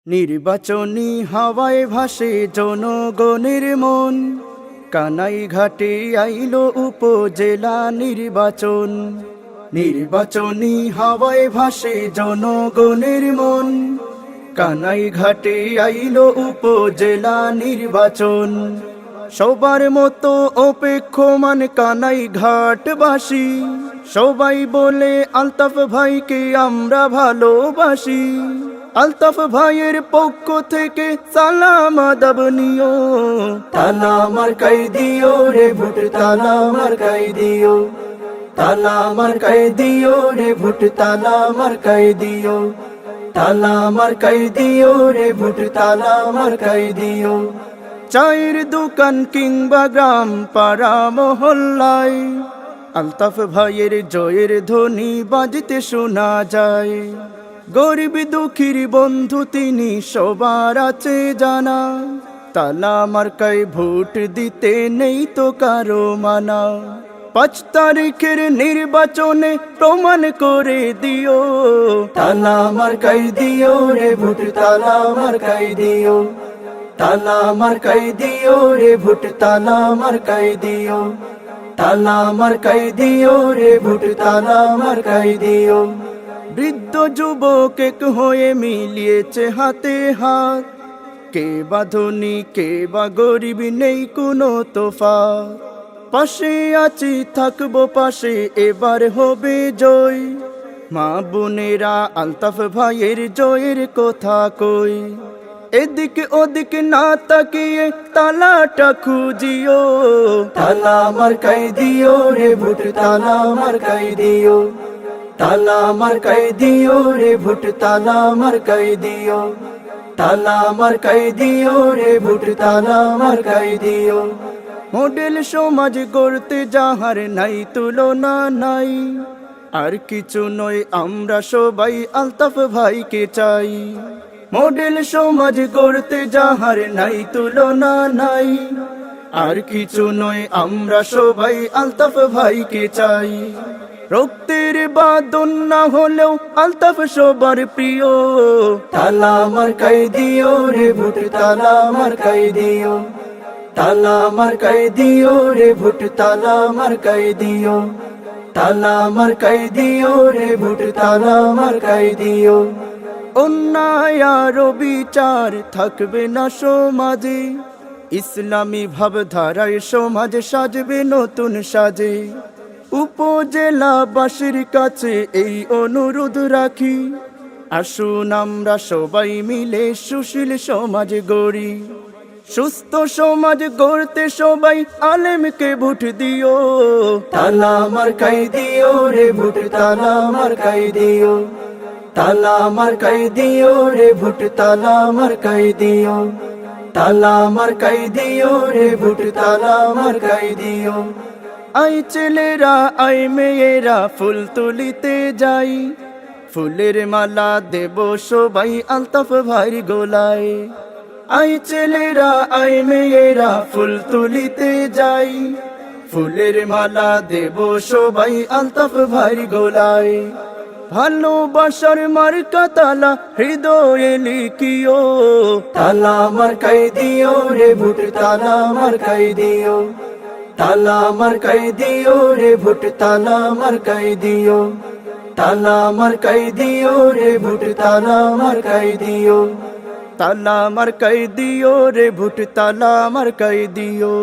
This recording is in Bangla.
নির্বাচনী হাওয়ায় ভাসে জনগণের মন, কানাই ঘাটে আইলো উপজেলা নির্বাচন। নির্বাচনী হাওয়ায় ভাসে জনগণের মন, কানাই ঘাটে আইলো উপজেলা নির্বাচন। সবার মতো অপেক্ষমান কানাই ঘাটবাসী, সবাই বলে আলতাফ ভাইকে আমরা ভালোবাসি। আলতাফ ভাইয়ের পক্ষ থেকে সালাম আদাব নিও, তালা মার্কাই দিও রে ভোট, তালা মার্কাই দিও, তালা মার্কাই দিও রে ভোট, তালা মার্কাই দিও, তালা মার্কাই দিও রে ভোট, তালা মার্কাই দিও। চায়ের দোকান কিংবা গ্রাম পাড়া মহল্লায় আলতাফ ভাইয়ের জয়ের ধ্বনি বাজতে শোনা যায়। গরিব দুঃখীর বন্ধু তিনি সবার আছে জানা, তালা মার্কায় ভোট দিতে নেই তো কারো মানা। 5 তারিখের নির্বাচনে প্রমাণ করে দিও, তালা মার্কাই দিও রে ভোট, তালা মার্কাই দিও, তালা মার্কাই দিও রে ভোট, তালা মার্কাই দিও, তালা মার্কাই দিও রে ভোট, তালা মার্কাই দিও। বৃদ্ধ যুবক এক হয়ে মিলিয়েছে হাতে হাত, কে বা ধনী কে বা গরিব নেই কোনো তফাৎ। পাশে আছি থাকবো পাশে, এবার হবে জয়। মা বোনেরা আলতাফ ভাইয়ের জয়ের কথা কই, এদিক ওদিক না তাকিয়ে তালাটা খুঁজিও, তালা মার্কাই দিও রে ভোট, তালা মার্কাই দিও, তালা মার্কাই দিও রে ভোট, তালা মার্কাই দিও, তালা মার্কাই দিও রে ভোট, তালা মার্কাই দিও। মডেল সমাজ গড়তে যাহার নাই তুলনা নাই, আর কিছু নয় আমরা সবাই আলতাফ ভাইকে চাই। মডেল সমাজ গড়তে যাহার নাই তুলনা নাই, আর কিছু নয় আমরা সবাই আলতাফ ভাইকে চাই। রক্তের বাঁধন না হলেও আলতাফ সবার প্রিয়, তালা মার্কাই দিও রে ভোট, তালা মার্কাই দিও, তালা মার্কাই দিও রে ভোট, তালা মার্কাই দিও, তালা মার্কাই দিও রে ভোট, তালা মার্কাই দিও। অন্যায় আর বিচার থাকবে না সমাজে, ইসলামী ভাবধারায় সমাজ সাজবে নতুন সাজে। উপজেলাবাসীর কাছে এই অনুরোধ রাখি, আসুন আমরা সবাই মিলে সুশীল সমাজ গড়ি। সুস্থ সমাজ গড়তে সবাই আলেমকে ভোট দিও, তালা মার্কাই দিও রে ভোট, তালা মার্কাই দিও, তালা মার্কাই দিও রে ভোট, তালা মার্কাই দিও, তালা মার্কাই দিও রে ভোট, তালা মার্কাই দিও। আই ছেলেরা আই মেয়েরা ফুল তুলিতে যাই, ফুলের মালা দেব সবাই আলতাফ ভাইয়ের গোলায়। আই ছেলেরা আই মেয়েরা ফুল তুলিতে যাই, ফুলের মালা দেব সবাই আলতাফ ভাইয়ের গোলায়। ভালোবাসার মার্কা তালা হৃদয়ে লিখিও, তালা মার্কাই দিও রে ভোট, তালা মার্কাই দিও, তালা মার্কাই দিও রে ভোট, তালা মার্কাই দিও, তালা মার্কাই দিও রে ভোট, তালা মার্কাই দিও, তালা মার্কাই দিও রে ভোট, তালা মার্কাই দিও।